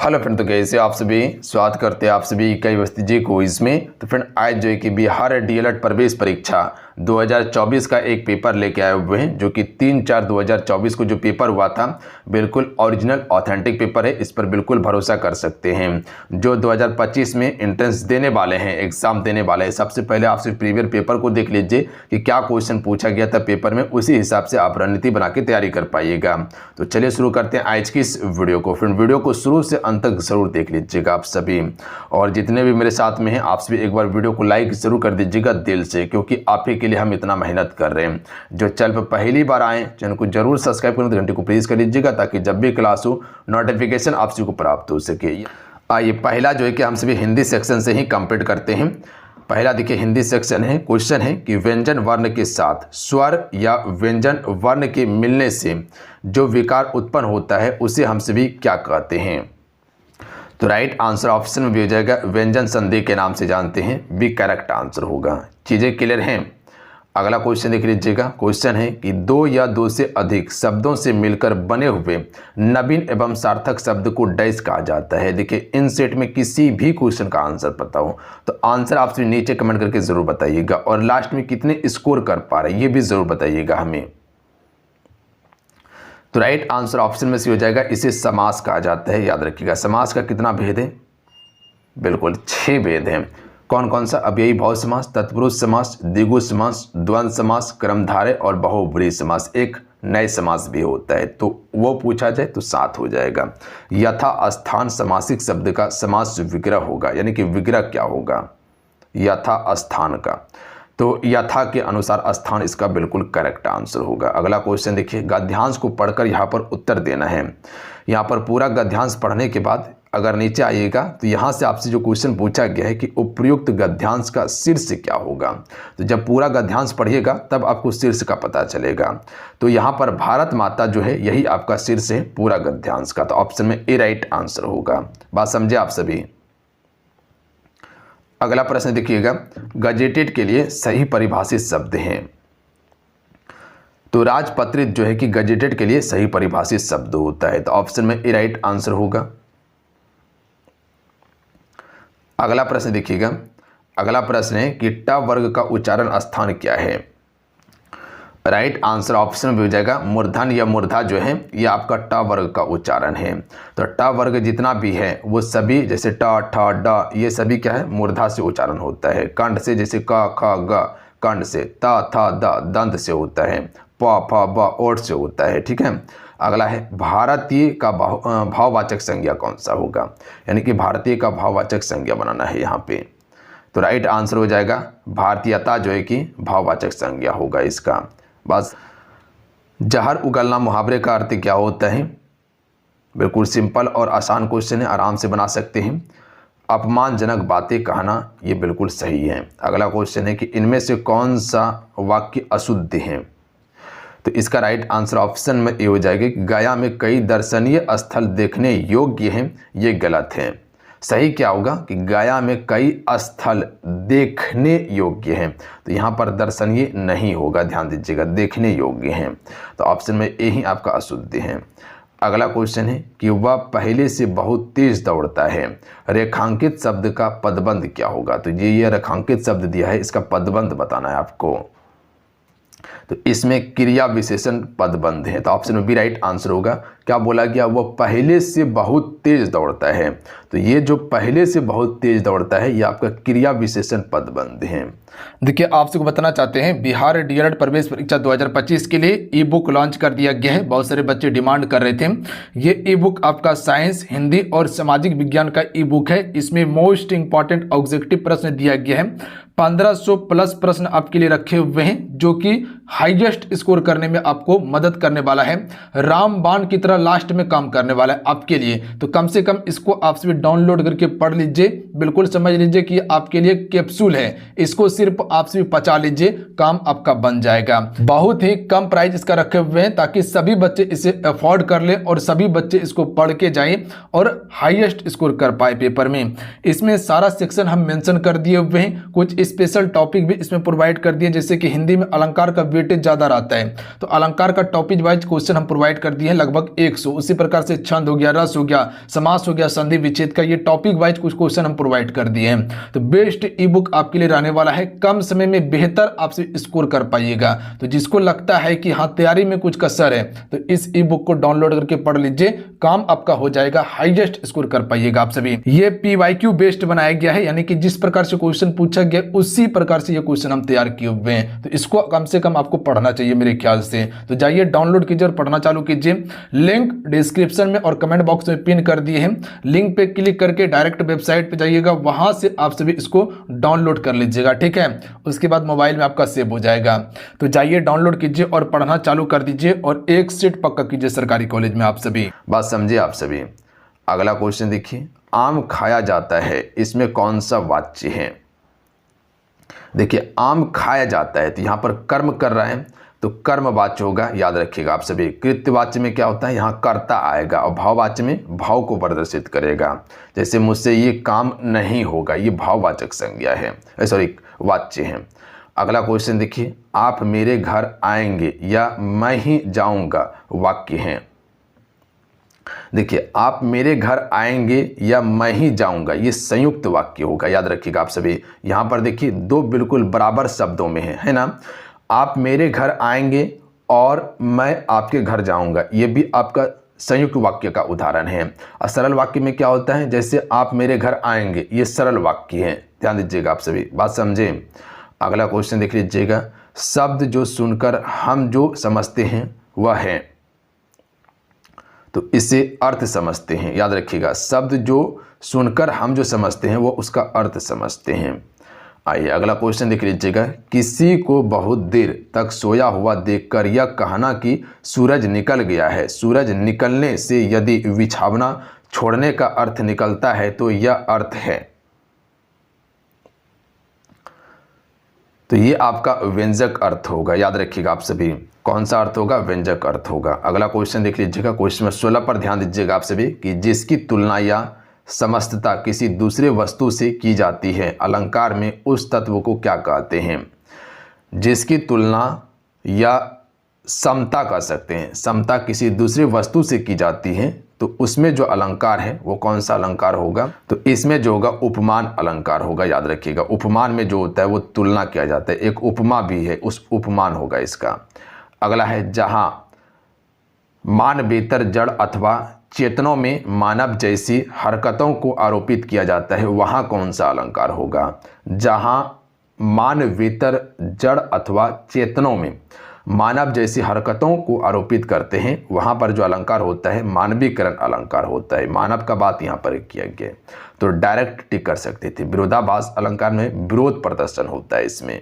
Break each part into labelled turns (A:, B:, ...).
A: Hello friend, तो कैसे आप सभी स्वागत करते हैं आप सभी कई वस्ती जी को इसमें। तो फ्रेंड आज जो है कि बिहार डीएलएड प्रवेश परीक्षा 2024 का एक पेपर लेके आए हुए हैं, जो कि 3/4/2024 को जो पेपर हुआ था बिल्कुल ओरिजिनल ऑथेंटिक पेपर है। इस पर बिल्कुल भरोसा कर सकते हैं। जो 2025 में एंट्रेंस देने वाले हैं, एग्जाम देने वाले हैं, सबसे पहले आप सिर्फ प्रीवियस पेपर को देख लीजिए कि क्या क्वेश्चन पूछा गया था पेपर में, उसी हिसाब से आप रणनीति बना के तैयारी कर पाइएगा। तो चलिए शुरू करते हैं आज की इस वीडियो को। फ्रेंड वीडियो को शुरू से अंत तक जरूर देख लीजिएगा आप सभी, और जितने भी मेरे साथ में हैं आप सभी एक बार वीडियो को लाइक जरूर कर दीजिएगा दिल से, क्योंकि आप ही के लिए हम इतना मेहनत कर रहे हैं। जो चैनल पर पहली बार आए चैनल को जरूर सब्सक्राइब करें, घंटे को प्रेस कर लीजिएगा ताकि जब भी क्लास हो नोटिफिकेशन आप सभी को प्राप्त हो सके। आइए पहला जो है कि हम सभी हिंदी सेक्शन से ही कंप्लीट करते हैं। पहला देखिए हिंदी सेक्शन है। क्वेश्चन है कि व्यंजन वर्ण के साथ स्वर या व्यंजन वर्ण के मिलने से जो विकार उत्पन्न होता है उसे हम सभी क्या कहते हैं। तो राइट आंसर ऑप्शन में भी हो जाएगा व्यंजन संधि के नाम से जानते हैं, बी करेक्ट आंसर होगा। चीजें क्लियर हैं। अगला क्वेश्चन देख लीजिएगा। क्वेश्चन है कि दो या दो से अधिक शब्दों से मिलकर बने हुए नवीन एवं सार्थक शब्द को डैश कहा जाता है। देखिए इन सेट में किसी भी क्वेश्चन का आंसर पता हो तो आंसर आप सभी नीचे कमेंट करके जरूर बताइएगा, और लास्ट में कितने स्कोर कर पा रहे हैं ये भी जरूर बताइएगा हमें। तो राइट आंसर ऑप्शन में से हो जाएगा इसे समास कहा जाता है। याद रखिएगा समास का कितना भेद है, बिल्कुल 6 भेद हैं। कौन कौन सा? अव्ययी भाव समास, तत्पुरुष समास, द्विगु समास, द्वंद्व समास, क्रमधारय और बहुब्रीहि समास। एक नए समास भी होता है तो वो पूछा जाए तो 7 हो जाएगा। यथा स्थान समासिक शब्द का समास विग्रह होगा, यानी कि विग्रह क्या होगा? यथा स्थान का, तो यथा के अनुसार स्थान इसका बिल्कुल करेक्ट आंसर होगा। अगला क्वेश्चन देखिए, गद्यांश को पढ़कर यहाँ पर उत्तर देना है। यहाँ पर पूरा गद्यांश पढ़ने के बाद अगर नीचे आइएगा तो यहाँ से आपसे जो क्वेश्चन पूछा गया है कि उपयुक्त गद्यांश का शीर्ष क्या होगा। तो जब पूरा गद्यांश पढ़िएगा तब आपको शीर्ष का पता चलेगा। तो यहाँ पर भारत माता जो है यही आपका शीर्ष है पूरा गद्यांश का। तो ऑप्शन में ए राइट आंसर होगा। बात समझे आप सभी। अगला प्रश्न देखिएगा, गजेटेड के लिए सही परिभाषित शब्द हैं। तो राजपत्रित जो है कि गजेटेड के लिए सही परिभाषित शब्द होता है। तो ऑप्शन में ए राइट आंसर होगा। अगला प्रश्न देखिएगा। अगला प्रश्न है कि ट वर्ग का उच्चारण स्थान क्या है। राइट आंसर ऑप्शन में हो जाएगा मूर्धन या मूर्धा जो है ये आपका ट वर्ग का उच्चारण है। तो ट वर्ग जितना भी है वो सभी जैसे ट ठ ड ये सभी क्या है मूर्धा से उच्चारण होता है। कंठ से जैसे क ख ग कंठ से, त थ द दंत से होता है, प फ ब ओठ से होता है। ठीक है। अगला है भारतीय का भाववाचक संज्ञा कौन सा होगा, यानी कि भारतीय का भाववाचक संज्ञा बनाना है यहाँ पे। तो राइट आंसर हो जाएगा भारतीयता जो है कि भाववाचक संज्ञा होगा इसका। बस जहर उगलना मुहावरे का अर्थ क्या होता है? बिल्कुल सिंपल और आसान क्वेश्चन है, आराम से बना सकते हैं। अपमानजनक बातें कहना, ये बिल्कुल सही है। अगला क्वेश्चन है कि इनमें से कौन सा वाक्य अशुद्ध है। तो इसका राइट आंसर ऑप्शन में ये हो जाएगा कि गया में कई दर्शनीय स्थल देखने योग्य हैं, ये गलत है। सही क्या होगा कि गया में कई स्थल देखने योग्य हैं। तो यहाँ पर दर्शनीय नहीं होगा, ध्यान दीजिएगा, देखने योग्य हैं। तो ऑप्शन में ए ही आपका अशुद्ध है। अगला क्वेश्चन है कि वह पहले से बहुत तेज दौड़ता है। रेखांकित शब्द का पदबंध क्या होगा। तो ये रेखांकित शब्द दिया है, इसका पदबंध बताना है आपको। तो इसमें क्रिया विशेषण पदबंध है। तो ऑप्शन में बी राइट आंसर होगा। क्या बोला गया? वो पहले से बहुत तेज दौड़ता है। तो ये जो पहले से बहुत तेज दौड़ता है ये आपका क्रिया विशेषण पदबंध है। देखिए आपसे को बताना चाहते हैं बिहार डीएलएड प्रवेश परीक्षा 2025 के लिए ई बुक लॉन्च कर दिया गया है। बहुत सारे बच्चे डिमांड कर रहे थे। ये ई बुक आपका साइंस, हिंदी और सामाजिक विज्ञान का ई बुक है। इसमें मोस्ट इंपॉर्टेंट ऑब्जेक्टिव प्रश्न दिया गया है। 1500 प्लस प्रश्न आपके लिए रखे हुए हैं जो कि हाईएस्ट स्कोर करने में आपको मदद करने वाला है। रामबाण की तरह लास्ट में काम करने वाला है आपके लिए। तो कम से कम इसको आप सभी डाउनलोड करके पढ़ लीजिए। बिल्कुल समझ लीजिए कि आपके लिए कैप्सूल है। इसको सिर्फ आप सभी पचा लीजिए, काम आपका बन जाएगा। बहुत ही कम प्राइस इसका रखे हुए हैं ताकि सभी बच्चे इसे अफोर्ड कर ले और सभी बच्चे इसको पढ़ के जाएं और हाईएस्ट स्कोर कर पाए पेपर में। इसमें सारा सेक्शन हम मेंशन कर दिए हुए हैं। कुछ स्पेशल टॉपिक भी इसमें प्रोवाइड कर दिए, जैसे कि हिंदी में अलंकार का
B: वेटेज ज़्यादा रहता है। तो अलंकार का टॉपिक वाइज क्वेश्चन हम प्रोवाइड कर दिए हैं लगभग 100। उसी प्रकार से छंद हो गया, रस हो गया, समास हो गया, संधि विच्छेद का, ये टॉपिक वाइज कुछ क्वेश्चन हम प्रोवाइड कर दिए हैं। तो बेस्ट ई बुक आपके लिए रहने वाला है, कम समय में बेहतर आपसे स्कोर कर पाइएगा। तो जिसको लगता है कि हाँ तैयारी में कुछ कसर है तो इस ई बुक को डाउनलोड करके पढ़ लीजिए, काम आपका हो जाएगा, हाईएस्ट स्कोर कर पाइएगा आप सभी। ये PYQ बेस्ड बनाया गया है, यानी कि जिस प्रकार से क्वेश्चन पूछा गया उसी प्रकार से ये क्वेश्चन हम तैयार किए हुए हैं। तो इसको कम से कम आपको पढ़ना चाहिए मेरे ख्याल से। तो जाइए डाउनलोड कीजिए और पढ़ना चालू कीजिए। लिंक डिस्क्रिप्शन में और कमेंट बॉक्स में पिन कर दिए हैं, लिंक पे क्लिक करके डायरेक्ट वेबसाइट पे जाइएगा, वहां से आप सभी इसको डाउनलोड कर लीजिएगा, ठीक है। उसके बाद मोबाइल में आपका सेव हो जाएगा। तो जाइए डाउनलोड कीजिए और पढ़ना चालू कर दीजिए और एक सीट पक्का कीजिए सरकारी कॉलेज में आप सभी।
A: बात समझिए आप सभी। अगला क्वेश्चन देखिए, आम खाया जाता है, इसमें कौन सा वाच्य है? देखिए आम खाया जाता है तो यहाँ पर कर्म कर रहा है तो कर्म वाच्य होगा, याद रखिएगा आप सभी। कृत्यवाच्य में क्या होता है, यहाँ कर्ता आएगा, और भाववाच्य में भाव को प्रदर्शित करेगा। जैसे मुझसे ये काम नहीं होगा, ये भाववाचक संज्ञा है, सॉरी वाच्य है। अगला क्वेश्चन देखिए, आप मेरे घर आएंगे या मैं ही जाऊंगा, वाक्य है। देखिए आप मेरे घर आएंगे या मैं ही जाऊंगा, ये संयुक्त वाक्य होगा, याद रखिएगा आप सभी। यहाँ पर देखिए दो बिल्कुल बराबर शब्दों में है ना। आप मेरे घर आएंगे और मैं आपके घर जाऊंगा, ये भी आपका संयुक्त वाक्य का उदाहरण है। और सरल वाक्य में क्या होता है, जैसे आप मेरे घर आएंगे, ये सरल वाक्य है, ध्यान दीजिएगा आप सभी, बात समझें। अगला क्वेश्चन देख लीजिएगा, शब्द जो सुनकर हम जो समझते हैं वह है, तो इसे अर्थ समझते हैं, याद रखिएगा। शब्द जो सुनकर हम जो समझते हैं वो उसका अर्थ समझते हैं। आइए अगला क्वेश्चन देख लीजिएगा, किसी को बहुत देर तक सोया हुआ देखकर यह कहना कि सूरज निकल गया है, सूरज निकलने से यदि बिछावना छोड़ने का अर्थ निकलता है तो यह अर्थ है। तो ये आपका व्यंजक अर्थ होगा, याद रखिएगा आप सभी। कौन सा अर्थ होगा, व्यंजक अर्थ होगा। अगला क्वेश्चन देख लीजिएगा, क्वेश्चन में 16 पर ध्यान दीजिएगा आप सभी, कि जिसकी तुलना या समस्तता किसी दूसरे वस्तु से की जाती है, अलंकार में उस तत्व को क्या कहते हैं? जिसकी तुलना या समता कर सकते हैं, समता किसी दूसरे वस्तु से की जाती है, तो उसमें जो अलंकार है वो कौन सा अलंकार होगा? तो इसमें जो होगा उपमान अलंकार होगा, याद रखिएगा। उपमान में जो होता है वो तुलना किया जाता है, एक उपमा भी है, उस उपमान होगा इसका। अगला है, जहां मानवेतर जड़ अथवा चेतनों में मानव जैसी हरकतों को आरोपित किया जाता है, वहां कौन सा अलंकार होगा? जहां मानवेतर जड़ अथवा चेतनों में मानव जैसी हरकतों को आरोपित करते हैं, वहां पर जो अलंकार होता है मानवीकरण अलंकार होता है। मानव का बात यहां पर किया गया, तो डायरेक्ट टिक कर सकते थे। विरोधाभास अलंकार में विरोध प्रदर्शन होता है इसमें।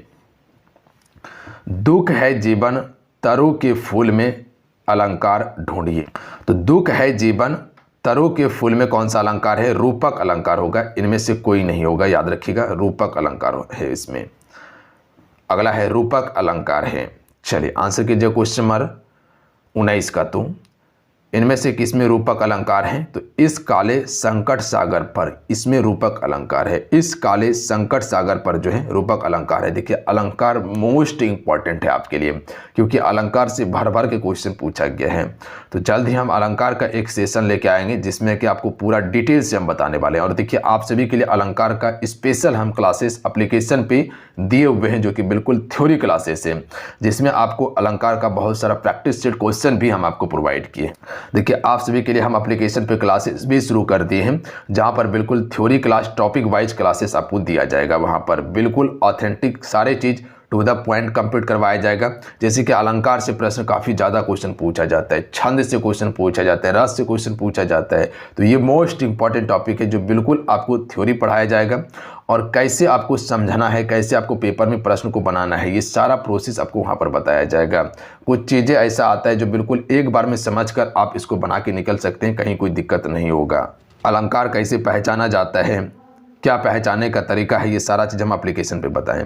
A: दुख है जीवन तरु के फूल में, अलंकार ढूंढिए। तो दुख है जीवन तरु के फूल में कौन सा अलंकार है? रूपक अलंकार होगा, इनमें से कोई नहीं होगा, याद रखिएगा, रूपक अलंकार है इसमें। अगला है रूपक अलंकार है। चलिए आंसर कीजिए क्वेश्चन नंबर 19 का। तो इनमें से किसमें रूपक अलंकार है? तो इस काले संकट सागर पर, इसमें रूपक अलंकार है। इस काले संकट सागर पर जो है रूपक अलंकार है। देखिए अलंकार मोस्ट इंपॉर्टेंट है आपके लिए, क्योंकि अलंकार से भर भर के क्वेश्चन पूछा गया है। तो जल्द ही हम अलंकार का एक सेशन लेके आएंगे जिसमें कि आपको पूरा डिटेल से हम बताने वाले हैं। और देखिए आप सभी के लिए अलंकार का स्पेशल हम क्लासेस एप्लीकेशन पे दिए हुए हैं, जो कि बिल्कुल थ्योरी क्लासेस है, जिसमें आपको अलंकार का बहुत सारा प्रैक्टिस सेट क्वेश्चन भी हम आपको प्रोवाइड किए। देखिए आप सभी के लिए हम एप्लीकेशन पे क्लासेस भी शुरू कर दिए हैं, जहां पर बिल्कुल theory class topic wise classes आपको दिया जाएगा। वहां पर बिल्कुल ऑथेंटिक सारे चीज़ टू द पॉइंट कंप्लीट करवाया जाएगा। जैसे कि अलंकार से प्रश्न काफ़ी ज़्यादा क्वेश्चन पूछा जाता है, छंद से क्वेश्चन पूछा जाता है, रस से क्वेश्चन पूछा जाता है। तो ये मोस्ट इंपॉर्टेंट टॉपिक है जो बिल्कुल आपको थ्योरी पढ़ाया जाएगा, और कैसे आपको समझना है, कैसे आपको पेपर में प्रश्न को बनाना है, ये सारा प्रोसेस आपको वहाँ पर बताया जाएगा। कुछ चीज़ें ऐसा आता है जो बिल्कुल एक बार में समझकर आप इसको बना के निकल सकते हैं, कहीं कोई दिक्कत नहीं होगा। अलंकार कैसे पहचाना जाता है, क्या पहचानने का तरीका है, ये सारा चीज़ हम एप्लीकेशन पे बताएं।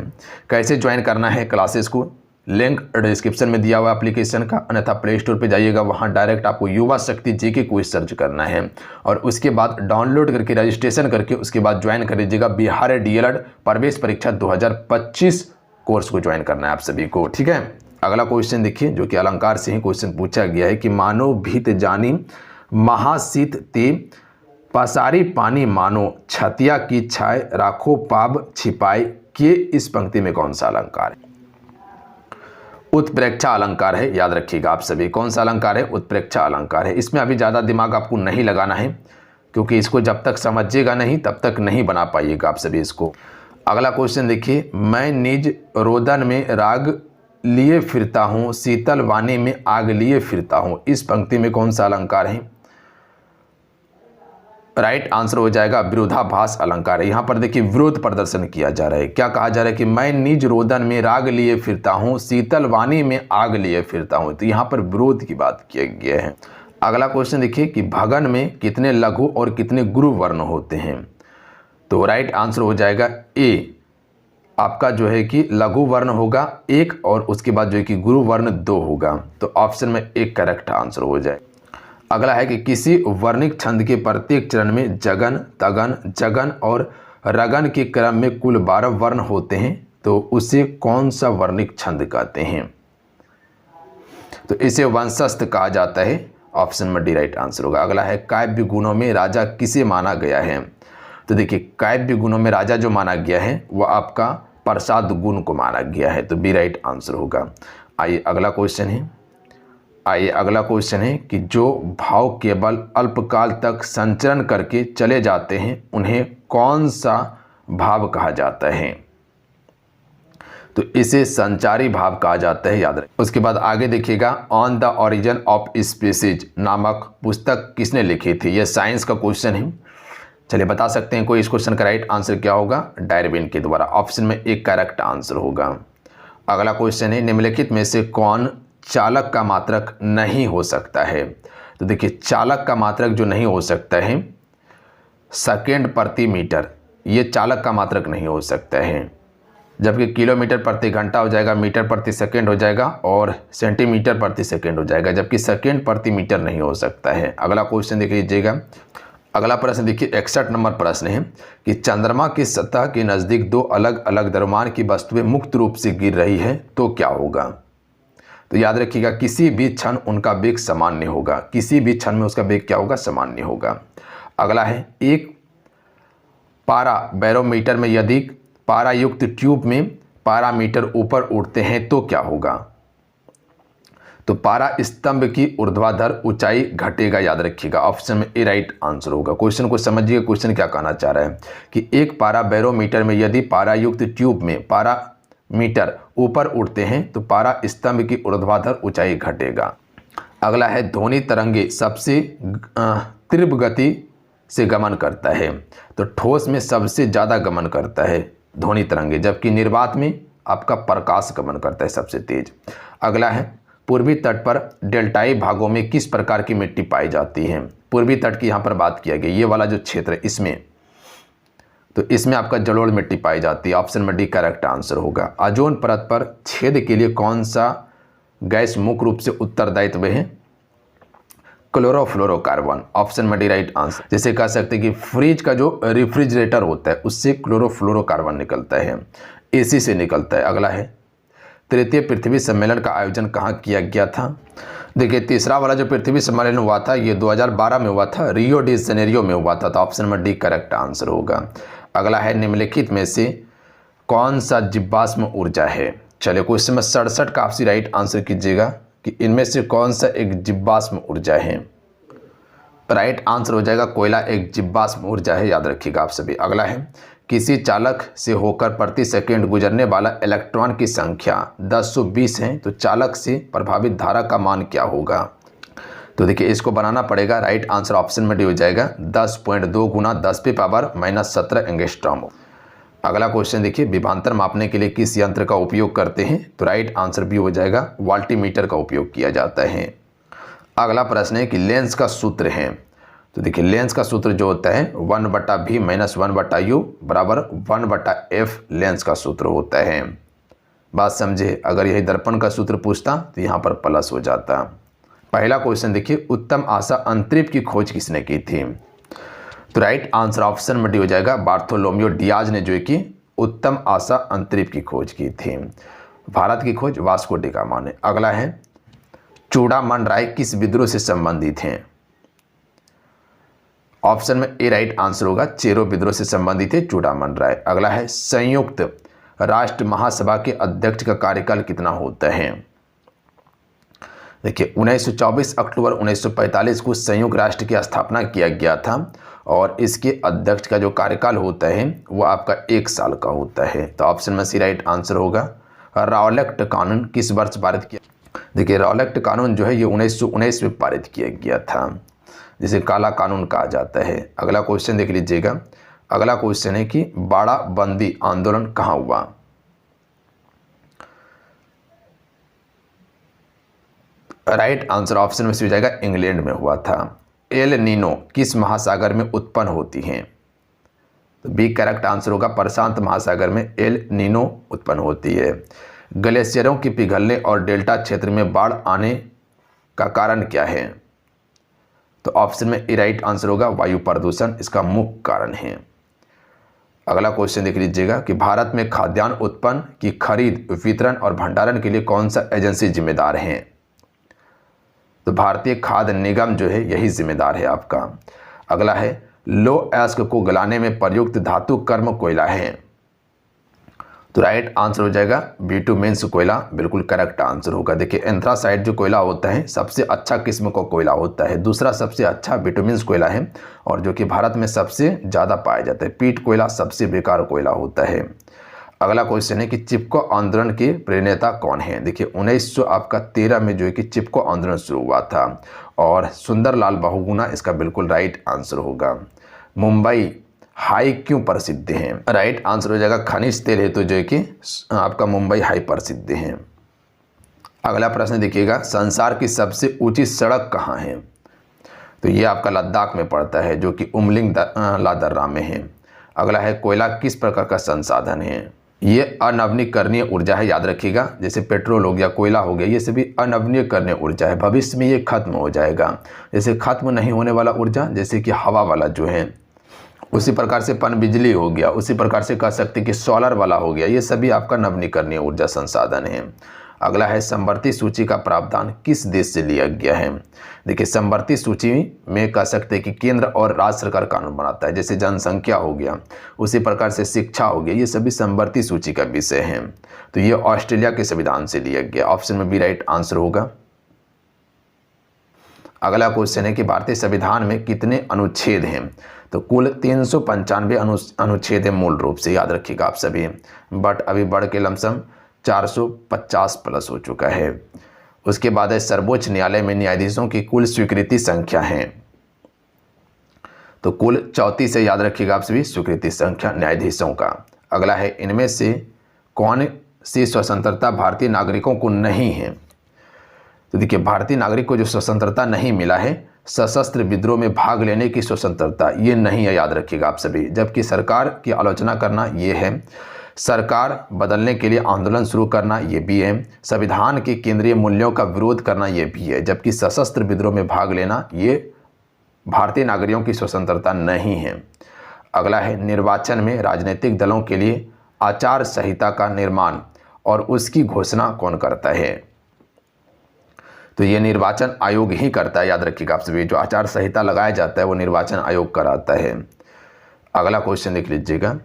A: कैसे ज्वाइन करना है क्लासेस को, लिंक डिस्क्रिप्शन में दिया हुआ एप्लीकेशन का, अन्यथा प्ले स्टोर पे जाइएगा, वहाँ डायरेक्ट आपको युवा शक्ति जीके को सर्च करना है, और उसके बाद डाउनलोड करके रजिस्ट्रेशन करके उसके बाद ज्वाइन कर लीजिएगा। बिहार डीएलएड प्रवेश परीक्षा 2025 कोर्स को ज्वाइन करना है आप सभी को, ठीक है। अगला क्वेश्चन देखिए जो कि अलंकार से ही क्वेश्चन पूछा गया है कि मानो भीत जानी महाशीत ते पसारी पानी मानो छतिया की छाय राखो पाब छिपाए के इस पंक्ति में कौन सा अलंकार है? उत्प्रेक्षा अलंकार है, याद रखिएगा आप सभी। कौन सा अलंकार है? उत्प्रेक्षा अलंकार है। इसमें अभी ज़्यादा दिमाग आपको नहीं लगाना है क्योंकि इसको जब तक समझिएगा नहीं तब तक नहीं बना पाइएगा आप सभी इसको। अगला क्वेश्चन देखिए, मैं निज रोदन में राग लिए फिरता हूँ शीतल वाणी में आग लिए फिरता हूँ, इस पंक्ति में कौन सा अलंकार है? राइट आंसर हो जाएगा विरोधाभास अलंकार है। यहाँ पर देखिए विरोध प्रदर्शन किया जा रहा है। क्या कहा जा रहा है कि मैं निज रोदन में राग लिए फिरता हूँ शीतल वाणी में आग लिए फिरता हूँ, तो यहाँ पर विरोध की बात किया गया है। अगला क्वेश्चन देखिए कि भगन में कितने लघु और कितने गुरु वर्ण होते हैं? तो राइट आंसर हो जाएगा ए, आपका जो है कि लघु वर्ण होगा 1 और उसके बाद जो है कि गुरु वर्ण 2 होगा। तो ऑप्शन में 1 करेक्ट आंसर हो जाए। अगला है कि किसी वर्णिक छंद के प्रत्येक चरण में जगन, तगन, जगन और रगन के क्रम में कुल 12 वर्ण होते हैं, तो उसे कौन सा वर्णिक छंद कहते हैं? तो इसे वंशस्थ कहा जाता है। ऑप्शन में डी राइट आंसर होगा। अगला है काव्य गुणों में राजा किसे माना गया है? तो देखिए काव्य गुणों में राजा जो माना गया है वह आपका प्रसाद गुण को माना गया है, तो बी राइट आंसर होगा। आइए अगला क्वेश्चन है कि जो भाव केवल अल्पकाल तक संचरण करके चले जाते हैं उन्हें कौन सा भाव कहा जाता है? तो इसे संचारी भाव कहा जाता है, याद रखें। उसके बाद आगे देखिएगा, on the origin of species नामक पुस्तक किसने लिखी थी? यह साइंस का क्वेश्चन है। चलिए बता सकते हैं कोई इस क्वेश्चन का राइट आंसर क्या होगा? डार्विन के द्वारा। ऑप्शन में 1 करेक्ट आंसर होगा। अगला क्वेश्चन है, निम्नलिखित में से कौन चालक का मात्रक नहीं हो सकता है? तो देखिए चालक का मात्रक जो नहीं हो सकता है सेकेंड प्रति मीटर, ये चालक का मात्रक नहीं हो सकता है, जबकि किलोमीटर प्रति घंटा हो जाएगा, मीटर प्रति सेकेंड हो जाएगा और सेंटीमीटर प्रति सेकेंड हो जाएगा, जबकि सेकेंड प्रति मीटर नहीं हो सकता है। अगला क्वेश्चन देख लीजिएगा। अगला प्रश्न देखिए 61 नंबर प्रश्न है कि चंद्रमा की सतह के नज़दीक 2 अलग अलग द्रव्यमान की वस्तुएं मुक्त रूप से गिर रही है तो क्या होगा? तो याद रखिएगा किसी भी क्षण उनका वेग सामान्य होगा, किसी भी क्षण में उसका वेग क्या होगा? सामान्य होगा। अगला है, एक पारा बैरोमीटर में यदि पारा युक्त ट्यूब में पारामीटर ऊपर उठते हैं तो क्या होगा? तो पारा स्तंभ की ऊर्ध्वाधर ऊंचाई घटेगा, याद रखिएगा। ऑप्शन में ए राइट आंसर होगा। क्वेश्चन को समझिए, क्वेश्चन क्या कहना चाह रहा है कि एक पारा बैरोमीटर में यदि पारा युक्त ट्यूब में पारामीटर ऊपर उठते हैं तो पारा स्तंभ की ऊर्ध्वाधर ऊंचाई घटेगा। अगला है, ध्वनि तरंगे सबसे तीव्र गति से गमन करता है, तो ठोस में सबसे ज़्यादा गमन करता है ध्वनि तरंगे, जबकि निर्वात में आपका प्रकाश गमन करता है सबसे तेज। अगला है, पूर्वी तट पर डेल्टाई भागों में किस प्रकार की मिट्टी पाई जाती है? पूर्वी तट की यहाँ पर बात किया गया, ये वाला जो क्षेत्र है इसमें, तो इसमें आपका जलोढ़ मिट्टी पाई जाती है। ऑप्शन में डी करेक्ट आंसर होगा। ओजोन परत पर छेद के लिए कौन सा गैस मुख्य रूप से उत्तरदायित्व है? क्लोरोफ्लोरोकार्बन। ऑप्शन में डी राइट आंसर। जैसे कह सकते हैं कि फ्रिज का जो रेफ्रिजरेटर होता है उससे क्लोरोफ्लोरोकार्बन निकलता है, एसी से निकलता है। अगला है, तृतीय पृथ्वी सम्मेलन का आयोजन कहाँ किया गया था? देखिए तीसरा वाला जो पृथ्वी सम्मेलन हुआ था ये 2012 में हुआ था, रियो डी जेनेरियो में हुआ था, तो ऑप्शन में डी करेक्ट आंसर होगा। अगला है, निम्नलिखित में से कौन सा जीवाश्म ऊर्जा है? चलिए क्वेश्चन में 67 का आपसे राइट आंसर कीजिएगा कि इनमें से कौन सा एक जीवाश्म ऊर्जा है? राइट आंसर हो जाएगा कोयला एक जीवाश्म ऊर्जा है, याद रखिएगा आप सभी। अगला है, किसी चालक से होकर प्रति सेकंड गुजरने वाला इलेक्ट्रॉन की संख्या 1020 है, तो चालक से प्रभावित धारा का मान क्या होगा? तो देखिए इसको बनाना पड़ेगा। राइट आंसर ऑप्शन में डी हो जाएगा 10.2 गुना 10⁻⁻17 एंगस्ट्रॉम। अगला क्वेश्चन देखिए, विभवांतर मापने के लिए किस यंत्र का उपयोग करते हैं? तो राइट आंसर भी हो जाएगा वोल्टीमीटर का उपयोग किया जाता है। अगला प्रश्न है कि लेंस का सूत्र है, तो देखिए लेंस का सूत्र जो होता है 1/v - 1/u बराबर 1/f लेंस का सूत्र होता है। बात समझे, अगर यही दर्पण का सूत्र पूछता तो यहाँ पर प्लस हो जाता। पहला क्वेश्चन देखिए, उत्तम आशा अंतरिक्ष की खोज किसने की थी? तो राइट आंसर ऑप्शन में डी हो जाएगा बार्थोलोमियो डियाज ने जो कि उत्तम आशा अंतरिक्ष की खोज की थी। भारत की खोज वास्को डी गामा ने। अगला है चूड़ामन राय किस विद्रोह से संबंधित हैं? ऑप्शन में ए राइट आंसर होगा, चेरो विद्रोह से संबंधित है चूड़ामन राय। अगला है संयुक्त राष्ट्र महासभा के अध्यक्ष का कार्यकाल कितना होता है? देखिए 1924 अक्टूबर 1945 को संयुक्त राष्ट्र की स्थापना किया गया था और इसके अध्यक्ष का जो कार्यकाल होता है वो आपका 1 साल का होता है। तो ऑप्शन में सी राइट आंसर होगा। रॉलेक्ट कानून किस वर्ष पारित किया? देखिए रॉलेक्ट कानून जो है ये 1919 में पारित किया गया था, जिसे काला कानून कहा जाता है। अगला क्वेश्चन देख लीजिएगा। अगला क्वेश्चन है कि बाड़ा बंदी आंदोलन कहाँ हुआ? राइट आंसर ऑप्शन में से हो जाएगा इंग्लैंड में हुआ था। एल नीनो किस महासागर में उत्पन्न होती हैं? तो बी करेक्ट आंसर होगा, प्रशांत महासागर में एल नीनो उत्पन्न होती है। ग्लेशियरों के पिघलने और डेल्टा क्षेत्र में बाढ़ आने का कारण क्या है? तो ऑप्शन में ए राइट आंसर होगा, वायु प्रदूषण इसका मुख्य कारण है। अगला क्वेश्चन देख लीजिएगा कि भारत में खाद्यान्न उत्पन्न की खरीद, वितरण और भंडारण के लिए कौन सा एजेंसी जिम्मेदार है? तो भारतीय खाद्य निगम जो है यही जिम्मेदार है आपका। अगला है लो एस्क को गलाने में प्रयुक्त धातु कर्म कोयला है। तो राइट आंसर हो जाएगा बिटुमेन्स कोयला, बिल्कुल करेक्ट आंसर होगा। देखिए एंथ्रासाइट जो कोयला होता है सबसे अच्छा किस्म का कोयला होता है, दूसरा सबसे अच्छा बिटुमेन्स कोयला है और जो कि भारत में सबसे ज़्यादा पाया जाता है। पीट कोयला सबसे बेकार कोयला होता है। अगला क्वेश्चन है कि चिपको आंदोलन के प्रणेता कौन है? देखिए 1913 में जो है कि चिपको आंदोलन शुरू हुआ था और सुंदरलाल बहुगुणा इसका बिल्कुल राइट आंसर होगा। मुंबई हाई क्यों प्रसिद्ध है? राइट आंसर हो जाएगा खनिज तेल हेतु जो है कि आपका मुंबई हाई प्रसिद्ध है। अगला प्रश्न देखिएगा, संसार की सबसे ऊंची सड़क कहाँ है? तो ये आपका लद्दाख में पड़ता है जो कि उमलिंग ला दर्रा में है। अगला है कोयला किस प्रकार का संसाधन है? ये अनवीनीकरणीय ऊर्जा है, याद रखिएगा। जैसे पेट्रोल हो गया, कोयला हो गया, ये सभी अनवीनीकरणीय ऊर्जा है, भविष्य में ये खत्म हो जाएगा। जैसे खत्म नहीं होने वाला ऊर्जा जैसे कि हवा वाला जो है, उसी प्रकार से पनबिजली हो गया, उसी प्रकार से कह सकते कि सोलर वाला हो गया, ये सभी आपका नवीनीकरणीय ऊर्जा संसाधन है। अगला है समवर्ती सूची का प्रावधान किस देश से लिया गया है? देखिए समवर्ती सूची में कह सकते हैं कि केंद्र और राज्य सरकार कानून बनाता है, जैसे जनसंख्या हो गया, उसी प्रकार से शिक्षा हो गया, ये सभी समवर्ती सूची का विषय है। तो ये ऑस्ट्रेलिया के संविधान से लिया गया। ऑप्शन में बी राइट आंसर होगा। अगला क्वेश्चन है कि भारतीय संविधान में कितने अनुच्छेद हैं? तो कुल 395 अनुच्छेद है मूल रूप से, याद रखिएगा आप सभी, बट अभी बढ़ के लमसम 450 प्लस हो चुका है। उसके बाद है सर्वोच्च न्यायालय में न्यायाधीशों की कुल स्वीकृति संख्या है। तो कुल 34 है, याद रखिएगा आप सभी स्वीकृति संख्या न्यायाधीशों का। अगला है इनमें से कौन सी स्वतंत्रता भारतीय नागरिकों को नहीं है? तो देखिए भारतीय नागरिक को जो स्वतंत्रता नहीं मिला है, सशस्त्र विद्रोह में भाग लेने की स्वतंत्रता, ये नहीं है, याद रखिएगा आप सभी। जबकि सरकार की आलोचना करना ये है, सरकार बदलने के लिए आंदोलन शुरू करना ये भी है, संविधान के केंद्रीय मूल्यों का विरोध करना ये भी है। जबकि सशस्त्र विद्रोह में भाग लेना ये भारतीय नागरिकों की स्वतंत्रता नहीं है। अगला है निर्वाचन में राजनीतिक दलों के लिए आचार संहिता का निर्माण और उसकी घोषणा कौन करता है? तो ये निर्वाचन आयोग ही करता है, याद रखिएगा आप सभी। जो आचार संहिता लगाया जाता है वो निर्वाचन आयोग कराता है। अगला क्वेश्चन देख लीजिएगा।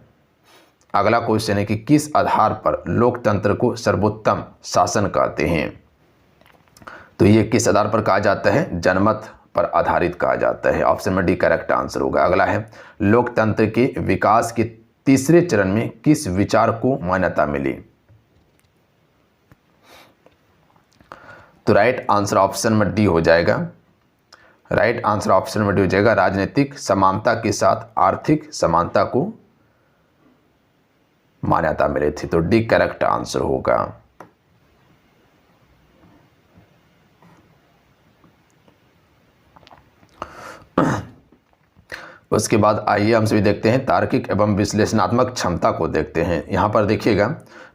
A: अगला क्वेश्चन है कि किस आधार पर लोकतंत्र को सर्वोत्तम शासन कहते हैं? तो ये किस आधार पर कहा जाता है? जनमत पर आधारित कहा जाता है। ऑप्शन में डी करेक्ट आंसर होगा। अगला है लोकतंत्र के विकास के तीसरे चरण में किस विचार को मान्यता मिली? तो राइट आंसर ऑप्शन में डी हो जाएगा। राइट आंसर ऑप्शन में डी हो जाएगा, राजनीतिक समानता के साथ आर्थिक समानता को मान्यता मिली थी। तो डी करेक्ट आंसर होगा। उसके बाद आइए हम सभी देखते हैं तार्किक एवं विश्लेषणात्मक क्षमता को देखते हैं। यहाँ पर देखिएगा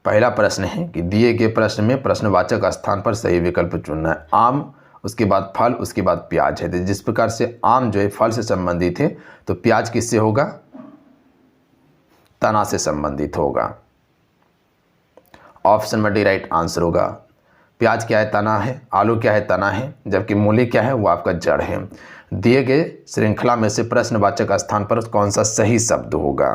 A: पहला प्रश्न है कि दिए गए प्रश्न में प्रश्नवाचक स्थान पर सही विकल्प चुनना है। आम, उसके बाद फल, उसके बाद प्याज है। तो जिस प्रकार से आम जो है फल से संबंधित है, तो प्याज किससे होगा? तना से संबंधित होगा। ऑप्शन में डी राइट आंसर होगा। प्याज क्या है? तना है। आलू क्या है? तना है। जबकि मूली क्या है? वो आपका जड़ है। दिए गए श्रृंखला में से प्रश्नवाचक स्थान पर कौन सा सही शब्द होगा?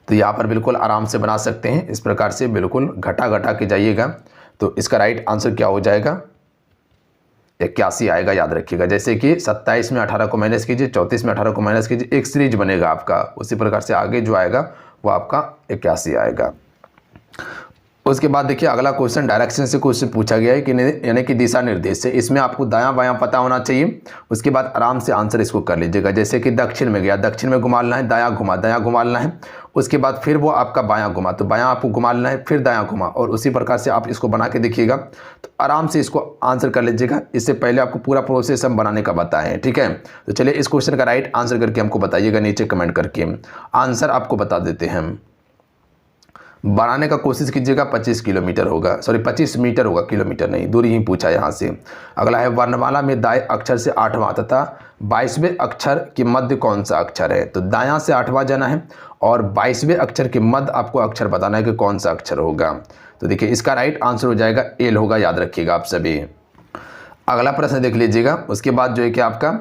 A: तो यहाँ पर बिल्कुल आराम से बना सकते हैं, इस प्रकार से बिल्कुल घटा घटा के जाइएगा। तो इसका राइट आंसर क्या हो जाएगा? 81 आएगा, याद रखिएगा। जैसे कि 27 में 18 को माइनस कीजिए, 34 में 18 को माइनस कीजिए, एक सीरीज बनेगा आपका। उसी प्रकार से आगे जो आएगा वो आपका 81 आएगा। उसके बाद देखिए अगला क्वेश्चन डायरेक्शन से क्वेश्चन पूछा गया है कि यानी कि दिशा निर्देश से। इसमें आपको दायां बायां पता होना चाहिए। उसके बाद आराम से आंसर इसको कर लीजिएगा। जैसे कि दक्षिण में गया, दक्षिण में घुमाना है, दायां घुमाना है। उसके बाद फिर वो आपका बायां घुमा, तो बायां आपको घुमाना है, फिर दायां घुमा, और उसी प्रकार से आप इसको बना के देखिएगा। तो आराम से इसको आंसर कर लीजिएगा। इससे पहले आपको पूरा प्रोसेस हम बनाने का बताएं हैं, ठीक है। तो चलिए इस क्वेश्चन का राइट आंसर करके हमको बताइएगा नीचे कमेंट करके। आंसर आपको बता देते हैं हम। बनाने का कोशिश कीजिएगा। 25 किलोमीटर होगा, सॉरी 25 मीटर होगा, किलोमीटर नहीं, दूरी ही पूछा यहाँ से। अगला है वर्णमाला में दाएं अक्षर से 8वां तथा 22वें अक्षर के मध्य कौन सा अक्षर है? तो दायां से 8वां जाना है और 22वें अक्षर के मध्य आपको अक्षर बताना है कि कौन सा अक्षर होगा। तो देखिए इसका राइट आंसर हो जाएगा एल होगा, याद रखिएगा आप सभी। अगला प्रश्न देख लीजिएगा। उसके बाद जो है कि आपका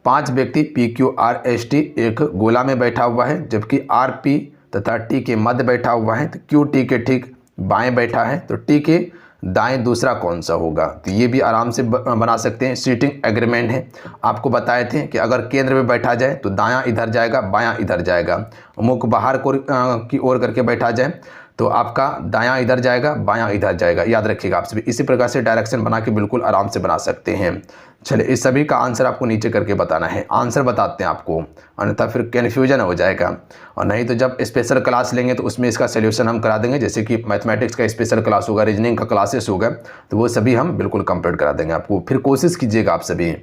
A: 5 व्यक्ति PQRST एक गोला में बैठा हुआ है, जबकि RP तथा टी के मध्य बैठा हुआ है। तो क्यू टी के ठीक बाएं बैठा है, तो टी के दाएं दूसरा कौन सा होगा? तो ये भी आराम से बना सकते हैं। सीटिंग एग्रीमेंट है। आपको बताए थे कि अगर केंद्र में बैठा जाए तो दायां इधर जाएगा, बायां इधर जाएगा। मुख बाहर की ओर करके बैठा जाए तो आपका दायां इधर जाएगा, बायां इधर जाएगा, याद रखिएगा आप सभी। इसी प्रकार से डायरेक्शन बना के बिल्कुल आराम से बना सकते हैं। चलिए इस सभी का आंसर आपको नीचे करके बताना है। आंसर बताते हैं आपको, अन्यथा फिर कन्फ्यूजन हो जाएगा। और नहीं तो जब स्पेशल क्लास लेंगे तो उसमें इसका सोल्यूशन हम करा देंगे। जैसे कि मैथमेटिक्स का स्पेशल क्लास होगा, रीजनिंग का क्लासेस होगा, तो वो सभी हम बिल्कुल कंप्लीट करा देंगे आपको। फिर कोशिश कीजिएगा आप सभी।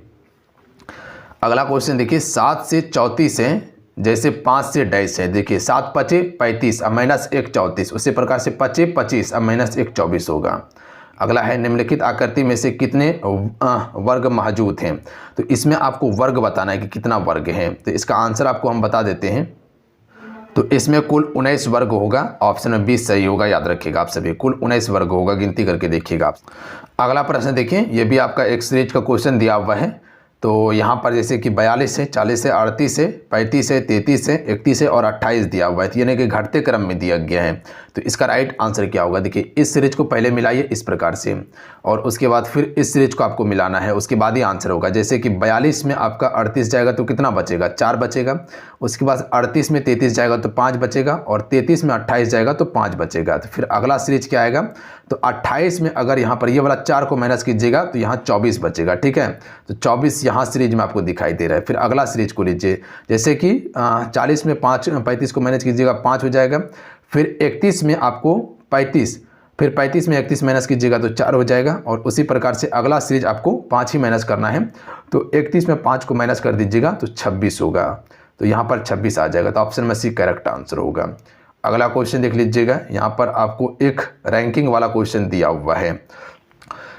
A: अगला क्वेश्चन देखिए, 7 से 34 है, जैसे 5 से डैश है। देखिए 7 पचे 35 और माइनस 1 34, उसी प्रकार से 25 25 और माइनस 1 24 होगा। अगला है निम्नलिखित आकृति में से कितने वर्ग मौजूद हैं? तो इसमें आपको वर्ग बताना है कि कितना वर्ग है। तो इसका आंसर आपको हम बता देते हैं। तो इसमें कुल 19 वर्ग होगा। ऑप्शन में 20 सही होगा, याद रखिएगा आप सभी। कुल 19 वर्ग होगा, गिनती करके देखिएगा आप। अगला प्रश्न देखिए, ये भी आपका एक सीरीज का क्वेश्चन दिया हुआ है। तो यहाँ पर जैसे कि 42 है, 40 है, 38 है, 35 है, 33 है, 31 है और 28 दिया हुआ है। तो यानी कि घटते क्रम में दिया गया है। तो इसका राइट आंसर क्या होगा? देखिए इस सीरीज को पहले मिलाइए इस प्रकार से, और उसके बाद फिर इस सीरीज को आपको मिलाना है, उसके बाद ही आंसर होगा। जैसे कि 42 में आपका 38 जाएगा तो कितना बचेगा? 4 बचेगा। उसके बाद 38 में 33 जाएगा तो 5 बचेगा, और 33 में 28 जाएगा तो 5 बचेगा। तो फिर अगला सीरीज क्या आएगा? तो 28 में अगर यहाँ पर ये वाला 4 को माइनस कीजिएगा तो यहाँ 24 बचेगा, ठीक है। तो 24 यहाँ सीरीज में आपको दिखाई दे रहा है। फिर अगला सीरीज को लीजिए, जैसे कि 40 में 35 को माइनस कीजिएगा, 5 हो जाएगा। फिर 31 में आपको 35, फिर 35 में 31 माइनस कीजिएगा तो 4 हो जाएगा। और उसी प्रकार से अगला सीरीज आपको 5 ही माइनस करना है। तो 31 में 5 को माइनस कर दीजिएगा तो 26 होगा। तो यहाँ पर 26 आ जाएगा। तो ऑप्शन में सी करेक्ट आंसर होगा। अगला क्वेश्चन देख लीजिएगा। यहाँ पर आपको एक रैंकिंग वाला क्वेश्चन दिया हुआ है।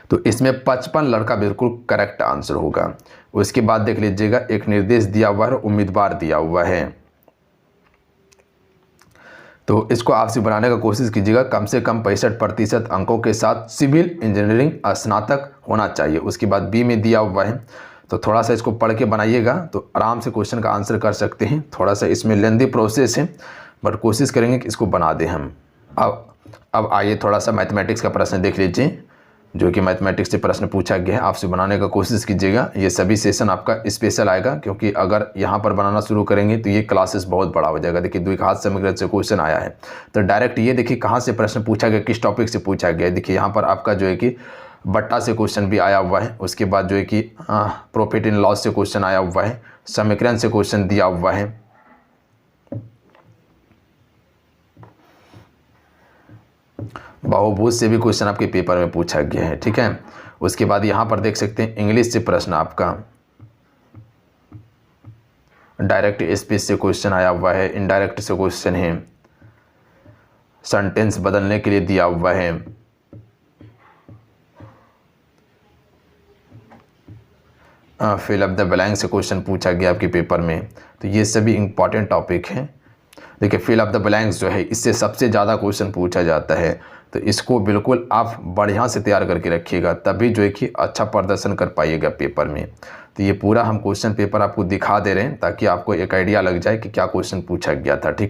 A: तो इसमें 55 लड़का बिल्कुल करेक्ट आंसर होगा। उसके बाद देख लीजिएगा, एक निर्देश दिया हुआ है, उम्मीदवार दिया हुआ है। तो इसको आपसे बनाने का कोशिश कीजिएगा। कम से कम 65% अंकों के साथ सिविल इंजीनियरिंग स्नातक होना चाहिए। उसके बाद बी में दिया हुआ है। तो थोड़ा सा इसको पढ़ के बनाइएगा तो आराम से क्वेश्चन का आंसर कर सकते हैं। थोड़ा सा इसमें लेंदी प्रोसेस है, बट कोशिश करेंगे कि इसको बना दें हम। अब आइए थोड़ा सा मैथमेटिक्स का प्रश्न देख लीजिए, जो कि मैथमेटिक्स से प्रश्न पूछा गया है। आपसे बनाने का कोशिश कीजिएगा। ये सभी सेशन आपका स्पेशल आएगा, क्योंकि अगर यहाँ पर बनाना शुरू करेंगे तो ये क्लासेस बहुत बड़ा हो जाएगा। देखिए द्विघात समीकरण से क्वेश्चन आया है। तो डायरेक्ट ये देखिए कहाँ से प्रश्न पूछा गया, किस टॉपिक से पूछा गया। देखिए यहाँ पर आपका जो है कि बट्टा से क्वेश्चन भी आया हुआ है। उसके बाद जो है कि प्रॉफिट इन लॉस से क्वेश्चन आया हुआ है। समीकरण से क्वेश्चन दिया हुआ है। बहुभुज से भी क्वेश्चन आपके पेपर में पूछा गया है, ठीक है। उसके बाद यहाँ पर देख सकते हैं इंग्लिश से प्रश्न आपका, डायरेक्ट स्पीच से क्वेश्चन आया हुआ है, इनडायरेक्ट से क्वेश्चन है, सेंटेंस बदलने के लिए दिया हुआ है, फिल अप द ब्लैंक से क्वेश्चन पूछा गया आपके पेपर में। तो ये सभी इंपॉर्टेंट टॉपिक हैं। देखिए फिल अप द ब्लैंक्स जो है इससे सबसे ज़्यादा क्वेश्चन पूछा जाता है, तो इसको बिल्कुल आप बढ़िया से तैयार करके रखिएगा, तभी जो है कि अच्छा प्रदर्शन कर पाइएगा पेपर में। तो ये पूरा हम क्वेश्चन पेपर आपको दिखा दे रहे हैं ताकि आपको एक आइडिया लग जाए कि क्या क्वेश्चन पूछा गया था, ठीक है।